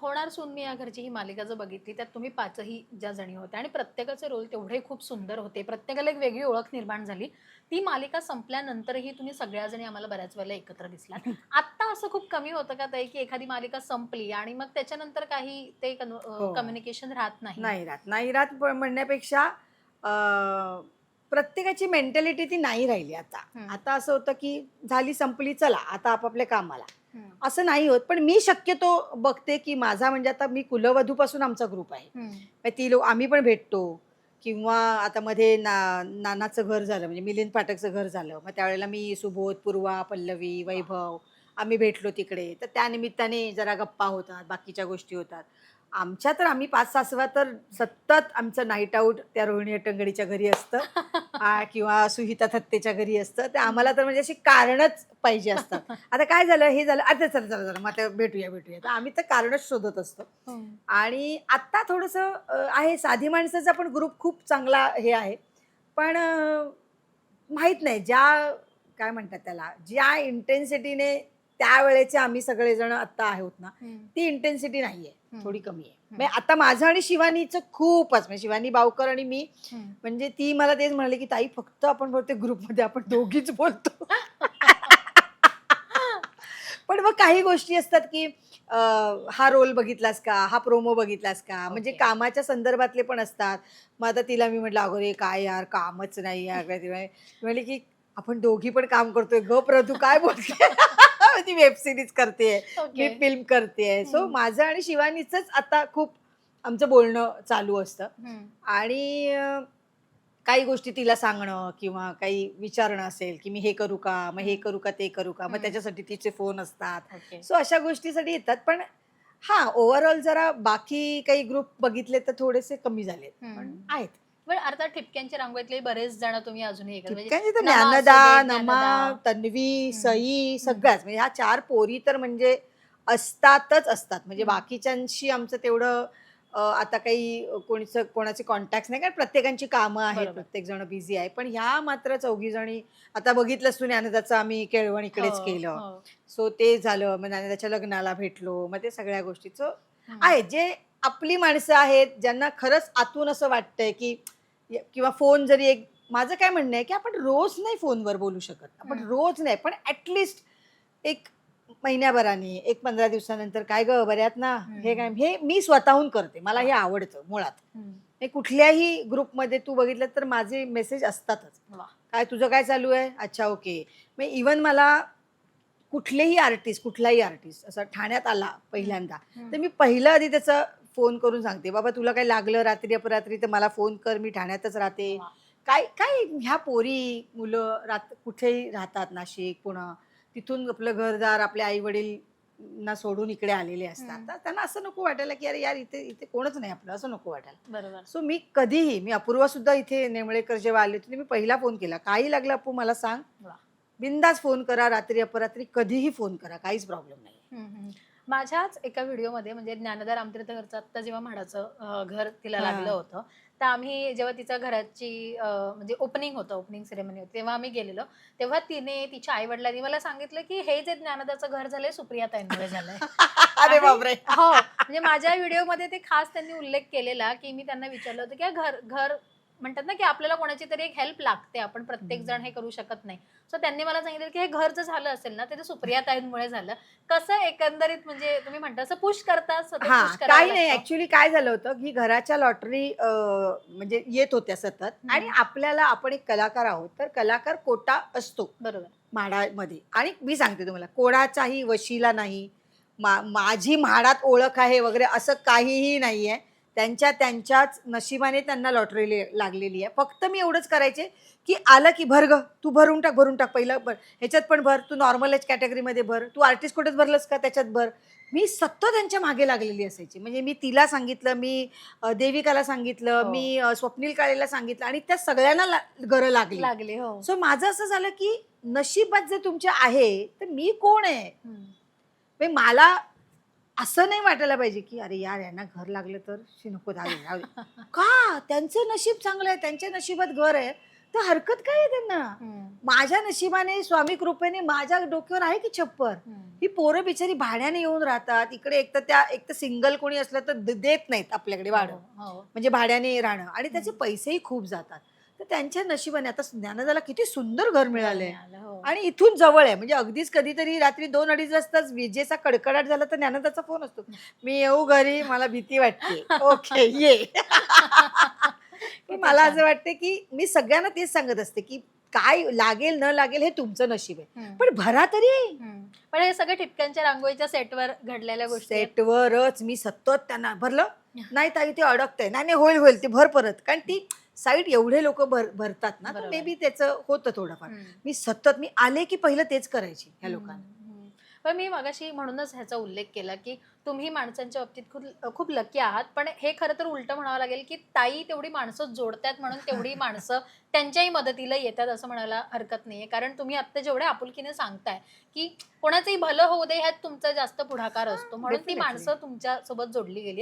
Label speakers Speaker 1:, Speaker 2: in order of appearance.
Speaker 1: होणार सून मी या घरची ही मालिका जर बघितली त्यात तुम्ही पाचही ज्या जणी होत्या आणि प्रत्येकाचे रोल तेवढे खूप सुंदर होते. प्रत्येकाला एक वेगळी ओळख निर्माण झाली. ती मालिका संपल्यानंतरही तुम्ही सगळ्या जणी आम्हाला बऱ्याच वेळेला एकत्र दिसलात. आत्ता असं खूप कमी होतं का ताई, की एखादी मालिका संपली आणि मग त्याच्यानंतर काही ते
Speaker 2: हो.
Speaker 1: कम्युनिकेशन राहत नाही?
Speaker 2: नाही राहत. नाही राहत म्हणण्यापेक्षा अ, प्रत्येकाची मेंटॅलिटी ती नाही राहिली आता.
Speaker 1: हं,
Speaker 2: आता असं होतं, की झाली संपली चला आता आपापल्या कामाला.
Speaker 1: हं,
Speaker 2: असं नाही होत. पण मी शक्यतो बघते, की माझा म्हणजे आता मी कुलवधूपासून आमचा ग्रुप आहे.
Speaker 1: हं.
Speaker 2: मग ती आम्ही पण भेटतो किंवा आता मध्ये नानाचं घर झालं म्हणजे मिलिंद पाठकचं घर झालं. मग त्यावेळेला मी, सुबोध, पूर्वा, पल्लवी,
Speaker 1: वाह!
Speaker 2: वैभव आम्ही भेटलो तिकडे. तर त्या निमित्ताने जरा गप्पा होतात, बाकीच्या गोष्टी होतात. आमच्या तर आम्ही 5 सासवा तर सतत आमचं नाईट आउट त्या रोहिणी अट्टंगडीच्या घरी असतं किंवा सुहिता थत्तेच्या घरी असतं. तर
Speaker 1: हं.
Speaker 2: आम्हाला तर म्हणजे अशी कारणच पाहिजे असतात. आता काय झालं, हे झालं, आता चला, चला, चला, मग आता भेटूया, भेटूया. तर आम्ही तर कारणच शोधत असतो.
Speaker 1: हं.
Speaker 2: आणि आत्ता थोडंसं आहे साधी माणसाचा पण ग्रुप खूप चांगला हे आहे. पण माहीत नाही काय म्हणतात त्याला, ज्या इंटेन्सिटीने त्यावेळेचे आम्ही सगळेजण आत्ता आहोत ना,
Speaker 1: हं,
Speaker 2: ती इंटेन्सिटी नाहीये,
Speaker 1: हं,
Speaker 2: थोडी कमी आहे.
Speaker 1: हं,
Speaker 2: म्हणजे आता माझं आणि शिवानीचं खूपच म्हणजे शिवानी बावकर आणि मी
Speaker 1: हं.
Speaker 2: म्हणजे ती मला तेच म्हणाली, की "ताई फक्त आपण प्रत्येक ग्रुपमध्ये आपण दोघीच बोलतो." पण मग काही गोष्टी असतात, की हा रोल बघितलास का? हा प्रोमो बघितलास का? म्हणजे
Speaker 1: ओके.
Speaker 2: कामाच्या संदर्भातले पण असतात. मग आता तिला मी म्हटलं, "अगं रे काय यार कामच नाही यार." काय ती म्हणाली, की "आपण दोघी पण काम करतोय. गप रं तू काय बोलते?" ती वेब सीरीज करतेय, मी
Speaker 1: ओके.
Speaker 2: फिल्म करतेय. सो
Speaker 1: हं,
Speaker 2: माझं आणि शिवानीचंच आता खूप आमचं बोलणं चालू असतं.
Speaker 1: हं,
Speaker 2: आणि काही गोष्टी तिला सांगणं किंवा काही विचारणं असेल, की "मी हे करू का? मग हे
Speaker 1: हं,
Speaker 2: करू का? ते करू का?" मग
Speaker 1: हं.
Speaker 2: त्याच्यासाठी तिचे फोन असतात.
Speaker 1: ओके.
Speaker 2: सो अशा गोष्टीसाठी येतात. पण हां, ओव्हरऑल जरा बाकी काही ग्रुप बघितले तर थोडेसे कमी झालेत. पण
Speaker 1: हं.
Speaker 2: आहेत.
Speaker 1: पण अर्थात ठिपक्यांच्या रांगोळीतले बरेच जण तुम्ही अजूनही एकत्र म्हणजे
Speaker 2: ठिपक्यांची तर
Speaker 1: नमा
Speaker 2: ज्ञानदा,
Speaker 1: असू दे,
Speaker 2: नमा,
Speaker 1: ज्ञानदा.
Speaker 2: तन्वी,
Speaker 1: हं,
Speaker 2: सई
Speaker 1: हं,
Speaker 2: सगळ्याच म्हणजे ह्या 4 पोरी तर म्हणजे असतातच असतात. म्हणजे
Speaker 1: हं.
Speaker 2: बाकीच्यांशी आमचं तेवढं आता काही कोणाचे कॉन्टॅक्ट्स नाही कारण प्रत्येकाची कामं आहेत,
Speaker 1: बरोबर.
Speaker 2: प्रत्येक जण बिझी आहे. पण ह्या मात्र चौघी जणी आता बघितलंस तू ज्ञानदाचं आम्ही केळवण
Speaker 1: हो,
Speaker 2: इकडेच केलं.
Speaker 1: हो.
Speaker 2: सो ते झालं. मग ज्ञानदाच्या लग्नाला भेटलो. मग ते सगळ्या गोष्टीचं
Speaker 1: हं,
Speaker 2: आहे. जे आपली माणसं आहेत, ज्यांना खरंच आतून असं वाटतंय, की किंवा फोन जरी एक माझं काय म्हणणं आहे, की आपण रोज नाही फोनवर बोलू शकत. आपण
Speaker 1: हं,
Speaker 2: रोज नाही, पण एक महिन्याभराने, एक 15 दिवसानंतर, "काय गं बऱ्या आहात ना?" हे काय
Speaker 1: हं.
Speaker 2: हे मी स्वतःहून करते. मला हे
Speaker 1: वाह!
Speaker 2: आवडतं मुळात.
Speaker 1: हं.
Speaker 2: हे कुठल्याही ग्रुपमध्ये तू बघितलं तर माझे मेसेज असतातच.
Speaker 1: वाह!
Speaker 2: "काय तुझं काय चालू आहे?" "अच्छा, ओके." मग इव्हन मला कुठलाही आर्टिस्ट असा ठाण्यात आला
Speaker 1: हं,
Speaker 2: पहिल्यांदा,
Speaker 1: हं.
Speaker 2: तर मी पहिलं आधी त्याचा फोन करून सांगते, "बाबा तुला काही लागलं रात्री अपरात्री तर मला फोन कर, मी ठाण्यातच राहते."
Speaker 1: वाह!
Speaker 2: काय काय ह्या पोरी, मुलं कुठेही राहतात, नाशिक, पुणा, तिथून आपलं घरदार, आपले आई-वडील ना सोडून इकडे आलेले असतात.
Speaker 1: हं.
Speaker 2: तर त्यांना असं नको वाटायला, की "अरे यार, इथे इथे कोणच नाही आपलं," असं नको वाटायला.
Speaker 1: बरोबर.
Speaker 2: सो मी कधीही अपूर्वासुद्धा इथे नेमळेकर जेव्हा आले होते, मी पहिला फोन केला, "काही लागलं अप्पू मला सांग."
Speaker 1: वाह!
Speaker 2: बिनधास्त फोन करा, रात्री अपरात्री कधीही फोन करा, काहीच प्रॉब्लेम नाहीये.
Speaker 1: हं, हं. माझ्याच एका व्हिडिओमध्ये म्हणजे ज्ञानदा रामतीर्थकरचं आत्ता जेव्हा म्हाडाचं घर तिला लागलं
Speaker 2: हां.
Speaker 1: होतं, तर आम्ही जेव्हा तिच्या घराची म्हणजे ओपनिंग होतं, ओपनिंग सेरेमनी होती, तेव्हा आम्ही गेलेलो. तेव्हा तिने तिच्या आई-वडिलांनी मला सांगितलं, की "हे जे ज्ञानदाचं घर झालंय सुप्रियाताईंमुळे झालंय."
Speaker 2: अरे
Speaker 1: आणि
Speaker 2: बापरे!
Speaker 1: हो, म्हणजे माझ्या व्हिडिओमध्ये ते खास त्यांनी उल्लेख केलेला, की मी त्यांना विचारलं होतं, की घर घर म्हणतात ना, की आपल्याला कोणाची तरी एक हेल्प लागते. आपण प्रत्येक जण हे
Speaker 2: हं.
Speaker 1: करू शकत नाही. सो त्यांनी मला सांगितलं, की हे घर जर झालं असेल ना, ते सुप्रियाताईंमुळे झालं. कसं एकंदरीत म्हणजे तुम्ही म्हणता असं पुश करता, सतत पुश
Speaker 2: हां,
Speaker 1: करावं
Speaker 2: काही नाही
Speaker 1: लागतं.
Speaker 2: ॲक्चुअली काय झालं होतं, की घराच्या लॉटरी म्हणजे येत होत्या सतत आणि
Speaker 1: हं,
Speaker 2: आपल्याला आपण एक कलाकार आहोत, तर कलाकार कोटा असतो
Speaker 1: बरोबर.
Speaker 2: म्हाडामध्ये आणि मी सांगते तुम्हाला कोणाचाही वशिला नाही. माझी म्हाडात ओळख आहे वगैरे असं काहीही नाहीये. त्यांच्याच नशिबाने त्यांना लॉटरी लागलेली आहे. फक्त मी एवढंच करायचे, की आलं की भर गं, तू भरून टाक, भरून टाक. पहिलं भर, ह्याच्यात पण भर, तू नॉर्मल एज कॅटेगरीमध्ये भर, तू आर्टिस्ट कोटेच भरलंस का त्याच्यात भर. मी सतत त्यांच्या मागे लागलेली असायची. म्हणजे मी तिला सांगितलं, मी देविकाला सांगितलं,
Speaker 1: हो.
Speaker 2: मी स्वप्नील काळेला सांगितलं आणि त्या सगळ्यांना गरज लागली.
Speaker 1: लागले. हो.
Speaker 2: सो माझं असं झालं, की नशिबात जर तुमच्या आहे, तर मी कोण आहे?
Speaker 1: हं.
Speaker 2: म्हणजे मला असं नाही वाटायला पाहिजे, की "अरे यार, यांना घर लागलं तर शी नको जाऊ दे, जाऊ दे." का? त्यांचं नशीब चांगलं आहे, त्यांच्या नशिबात घर आहे. तर हरकत काय आहे त्यांना.
Speaker 1: हम्म,
Speaker 2: माझ्या नशिबाने स्वामी कृपेने माझ्या डोक्यावर आहे की छप्पर.
Speaker 1: हम्म.
Speaker 2: ही पोरं बिचारी भाड्याने येऊन राहतात इकडे. एक तर सिंगल कोणी असलं तर देत नाहीत आपल्याकडे भाडं,
Speaker 1: हो, हो.
Speaker 2: म्हणजे भाड्याने राहणं, आणि त्याचे पैसेही खूप जातात. तर त्यांच्या नशिबाने आता ज्ञानदाला किती सुंदर घर मिळालंय,
Speaker 1: मिळालं, हो.
Speaker 2: आणि इथून जवळ आहे. म्हणजे अगदीच कधीतरी रात्री 2-2:30 वाजताच विजेचा कडकडाट झाला तर ज्ञानदाचा फोन असतो, मी येऊ घरी, मला भीती वाटते. ओके ये. की
Speaker 1: किती
Speaker 2: मला
Speaker 1: छान.
Speaker 2: असं वाटतं की मी सगळ्यांना तेच सांगत असते की काय लागेल न लागेल हे तुमचं नशीब आहे,
Speaker 1: हम्म,
Speaker 2: पण भरा तरी.
Speaker 1: हम्म. पण हे सगळं ठिपक्यांच्या रांगोळीच्या सेटवर घडलेल्या गोष्टी आहेत.
Speaker 2: सेटवरच मी सतत त्यांना भरलं, नाही ताई ते अडकतंय, नाही नाही होईल होईल, ते भर परत, कारण ती साईट एवढे लोक भरतात ना, तर
Speaker 1: बरोबर.
Speaker 2: मे बी त्याचं होतं थोडंफार.
Speaker 1: हम्म.
Speaker 2: मी आले की पहिलं तेच करायची ह्या लोकांना.
Speaker 1: हम्म. पण मी मगाशी म्हणूनच ह्याचा उल्लेख केला की तुम्ही माणसांच्या बाबतीत खूप खूप लकी आहात, पण हे खरं तर उलट म्हणावं लागेल की ताई तेवढी माणसं जोडतात म्हणून तेवढी माणसं त्यांच्याही मदतीला येतात असं म्हणायला हरकत नाहीये. कारण तुम्ही आता जेवढ्या आपुलकीने सांगताय की कोणाचंही भलं होऊ दे ह्यात तुमचा जास्त पुढाकार असतो, म्हणून ती
Speaker 2: definitely.
Speaker 1: माणसं तुमच्या सोबत जोडली गेली.